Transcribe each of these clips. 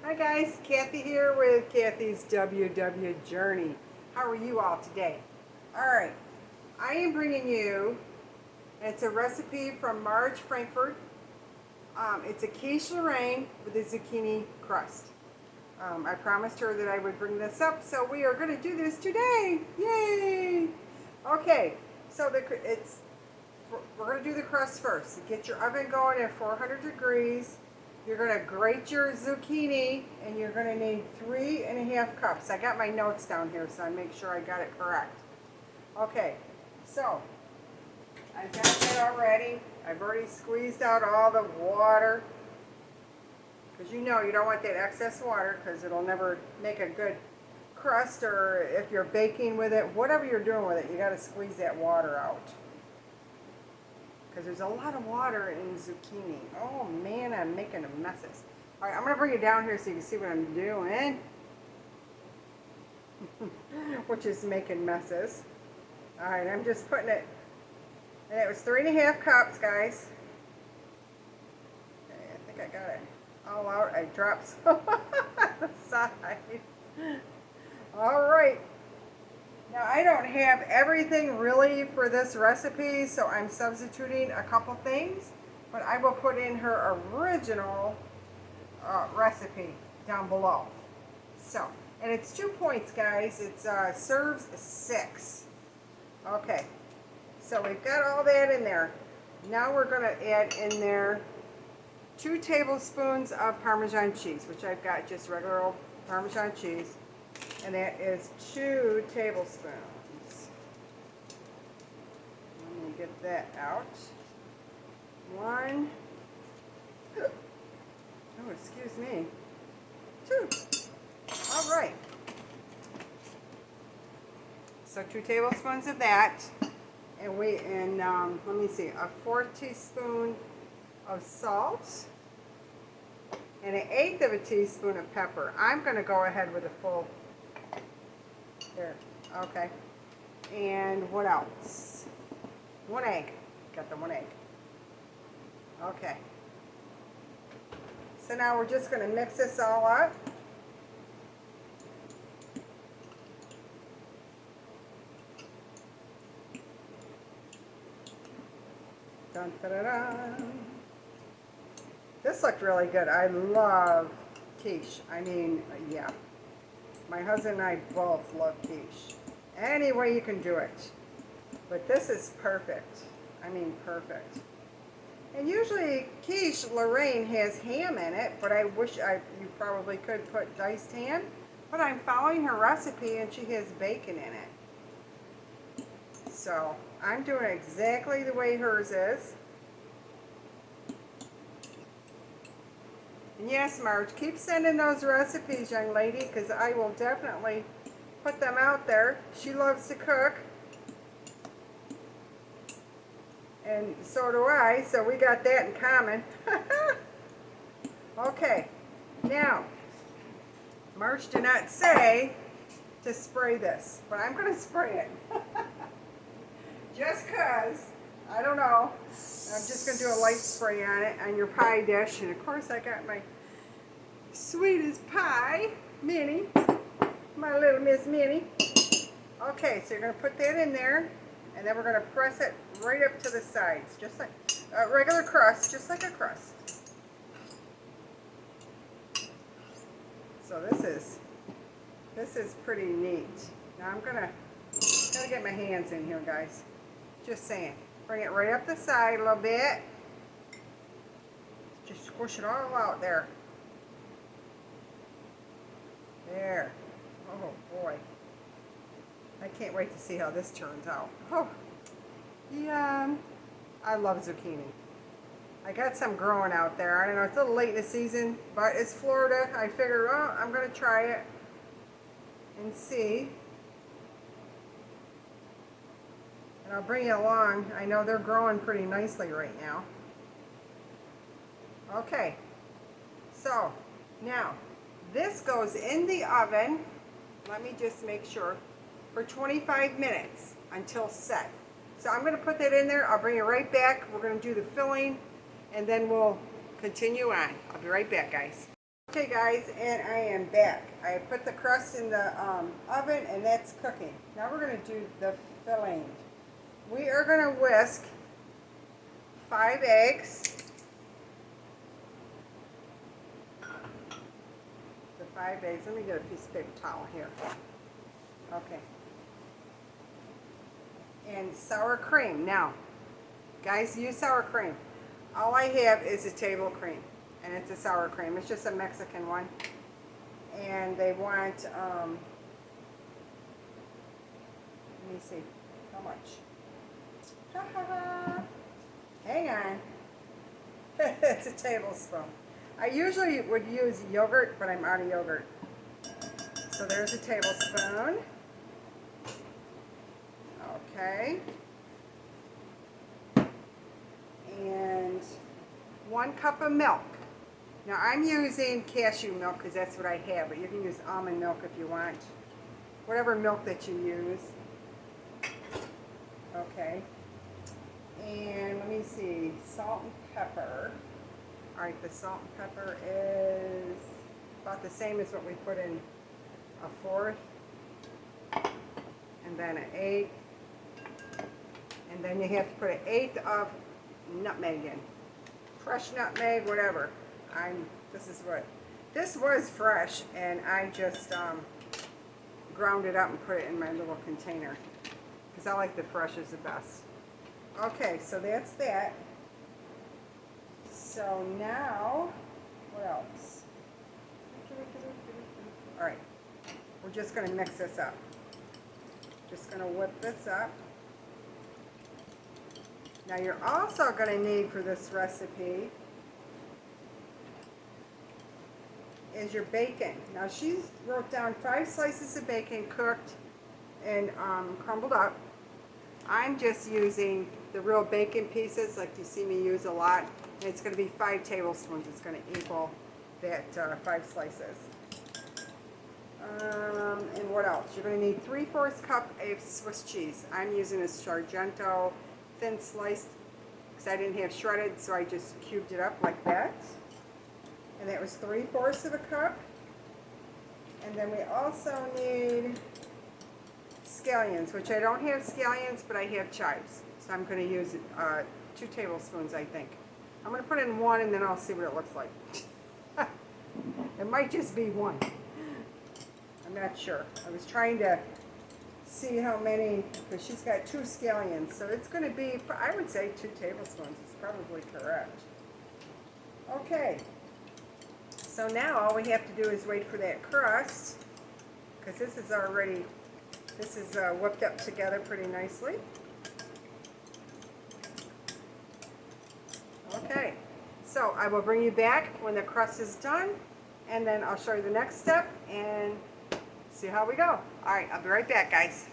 Hi guys, Kathy here with Kathy's WW Journey. How are you all today? Alright, I am bringing you, it's a recipe from Marge Frankford. It's a quiche Lorraine with a zucchini crust. I promised her that I would bring this up, so we are going to do this today. Yay! Okay, so we're going to do the crust first. Get your oven going at 400 degrees. You're going to grate your zucchini, and you're going to need 3½ cups. I got my notes down here, so I make sure I got it correct. Okay, so I've got that already. I've already squeezed out all the water, because you know you don't want that excess water, because it'll never make a good crust, or if you're baking with it, whatever you're doing with it, you got to squeeze that water out. Because there's a lot of water in zucchini. Oh man, I'm making a messes. All right, I'm going to bring it down here so you can see what I'm doing. Which is making messes. All right, I'm just putting it, and it was 3½ cups, guys. Okay, I think I got it all out. I dropped some on the side. All right. Now, I don't have everything really for this recipe, so I'm substituting a couple things, but I will put in her original recipe down below. So, and it's 2 points, guys. It serves 6. Okay, so we've got all that in there. Now we're going to add in there 2 tablespoons of Parmesan cheese, which I've got just regular old Parmesan cheese. And that is 2 tablespoons. Let me get that out. 1. Oh, excuse me. 2. All right. So 2 tablespoons of that, and let me see, a 4 teaspoon of salt, and 1/8 teaspoon of pepper. I'm going to go ahead with a full. There, okay. And what else? 1 egg. Got the 1 egg. Okay. So now we're just going to mix this all up. Dun, da, da, da. This looked really good. I love quiche. I mean, yeah. My husband and I both love quiche. Any way you can do it. But this is perfect. I mean, perfect. And usually quiche Lorraine has ham in it, but I wish you probably could put diced ham. But I'm following her recipe, and she has bacon in it. So I'm doing it exactly the way hers is. And yes, Marge, keep sending those recipes, young lady, because I will definitely put them out there. She loves to cook. And so do I, so we got that in common. Okay, now, Marge did not say to spray this, but I'm going to spray it. Just because, I don't know. I'm just going to do a light spray on it on your pie dish. And of course I got my sweetest pie, Minnie, my little Miss Minnie. Okay, so you're going to put that in there, and then we're going to press it right up to the sides, just like a regular crust, just like a crust. So this is pretty neat. Now I'm gotta get my hands in here, guys. Just saying. Bring it right up the side a little bit. Just squish it all out there. There. Oh boy. I can't wait to see how this turns out. Oh, yum. I love zucchini. I got some growing out there. I don't know, it's a little late in the season, but it's Florida. I figured, well, I'm going to try it and see. And I'll bring you along. I know they're growing pretty nicely right now. Okay, so now this goes in the oven. Let me just make sure, for 25 minutes until set. So I'm going to put that in there. I'll bring it right back. We're going to do the filling, and then we'll continue on. I'll be right back, guys. Okay guys, and I am back. I put the crust in the oven and that's cooking. Now we're going to do the filling. We are going to whisk 5 eggs. The 5 eggs. Let me get a piece of paper towel here. Okay. And sour cream. Now, guys, use sour cream. All I have is a table cream. And it's a sour cream. It's just a Mexican one. And they want, let me see, how much? Ha ha ha. Hang on. It's a tablespoon. I usually would use yogurt, but I'm out of yogurt. So there's a tablespoon. Okay. And 1 cup of milk. Now I'm using cashew milk because that's what I have, but you can use almond milk if you want. Whatever milk that you use. Okay. And let me see, salt and pepper. Alright, the salt and pepper is about the same as what we put in 1/4. And then 1/8. And then you have to put 1/8 of nutmeg in. Fresh nutmeg, whatever. This was fresh, and I just ground it up and put it in my little container because I like the fresh is the best. Okay, so that's that. So now, what else? All right, we're just going to mix this up. Just going to whip this up. Now you're also going to need for this recipe is your bacon. Now she wrote down 5 slices of bacon cooked and crumbled up. I'm just using the real bacon pieces like you see me use a lot. And it's going to be 5 tablespoons. It's going to equal that 5 slices. And what else? You're going to need 3/4 cup of Swiss cheese. I'm using a Sargento thin sliced because I didn't have shredded, so I just cubed it up like that. And that was 3/4 of a cup. And then we also need scallions, which I don't have scallions, but I have chives. So I'm going to use 2 tablespoons, I think. I'm going to put in 1 and then I'll see what it looks like. It might just be 1. I'm not sure. I was trying to see how many, because she's got 2 scallions. So it's going to be, I would say 2 tablespoons is probably correct. Okay. So now all we have to do is wait for that crust, because this is whipped up together pretty nicely. Okay, so I will bring you back when the crust is done, and then I'll show you the next step and see how we go. All right, I'll be right back, guys.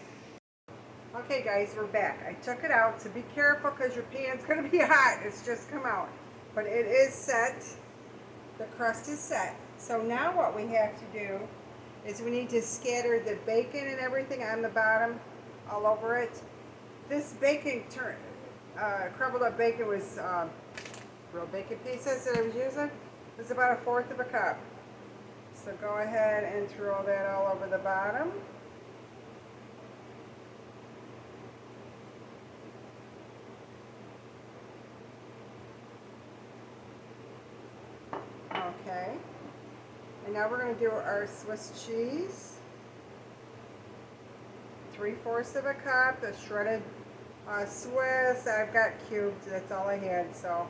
Okay, guys, we're back. I took it out, so be careful because your pan's going to be hot. It's just come out, but it is set. The crust is set. So now what we have to do is we need to scatter the bacon and everything on the bottom all over it. This bacon, crumbled up bacon was real bacon pieces that I was using. It was about 1/4 of a cup. So go ahead and throw that all over the bottom. Okay. And now we're going to do our Swiss cheese. 3/4 of a cup. The shredded Swiss. I've got cubes. That's all I had. So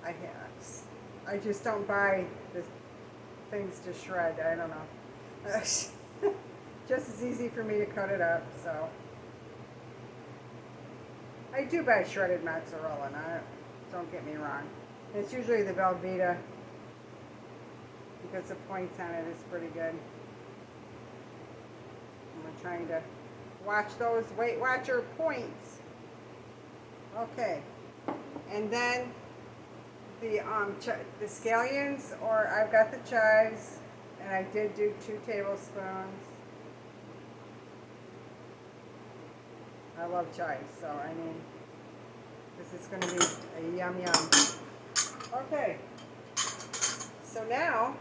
I just don't buy the things to shred. I don't know. Just as easy for me to cut it up. So I do buy shredded mozzarella. Don't get me wrong. It's usually the Velveeta, because the points on it is pretty good. And we're trying to watch those Weight Watcher points. Okay, and then the scallions, or I've got the chives, and I did do 2 tablespoons. I love chives, so I mean, this is going to be a yum yum. Okay. So So now,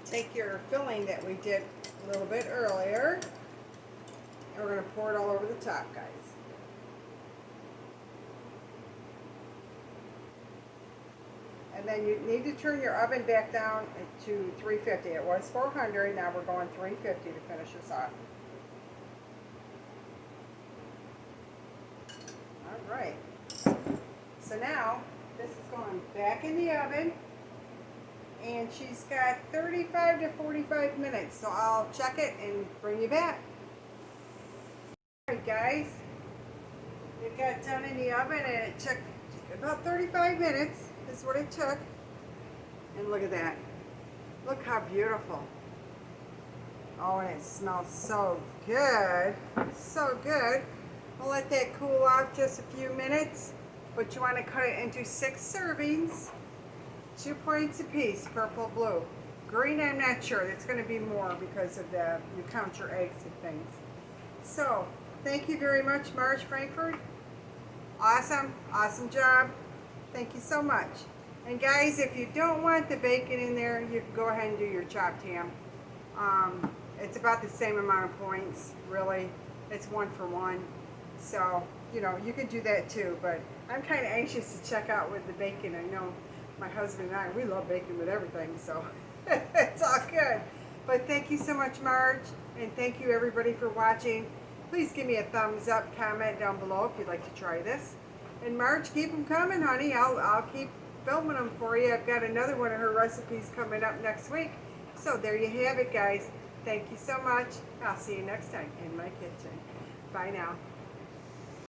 take your filling that we did a little bit earlier, and we're going to pour it all over the top, guys. And then you need to turn your oven back down to 350. It was 400, now we're going 350 to finish this off. All right. So now, this is going back in the oven, and she's got 35 to 45 minutes, so I'll check it and bring you back. All right, guys, it got done in the oven, and it took about 35 minutes. Is what it took. And look at that. Look how beautiful. Oh, and it smells so good. So good. We'll let that cool off just a few minutes. But you want to cut it into 6 servings. 2 points apiece, purple, blue. Green, I'm not sure. It's going to be more because of you count your eggs and things. So, thank you very much, Marge Frankford. Awesome. Awesome job. Thank you so much. And guys, if you don't want the bacon in there, you can go ahead and do your chopped ham. It's about the same amount of points, really. It's 1 for 1. So, you know, you could do that too. But I'm kind of anxious to check out with the bacon. I know my husband and I, we love bacon with everything, so it's all good. But thank you so much, Marge. And thank you, everybody, for watching. Please give me a thumbs up, comment down below if you'd like to try this. And Marge, keep them coming, honey. I'll keep filming them for you. I've got another one of her recipes coming up next week. So there you have it, guys. Thank you so much. I'll see you next time in my kitchen. Bye now.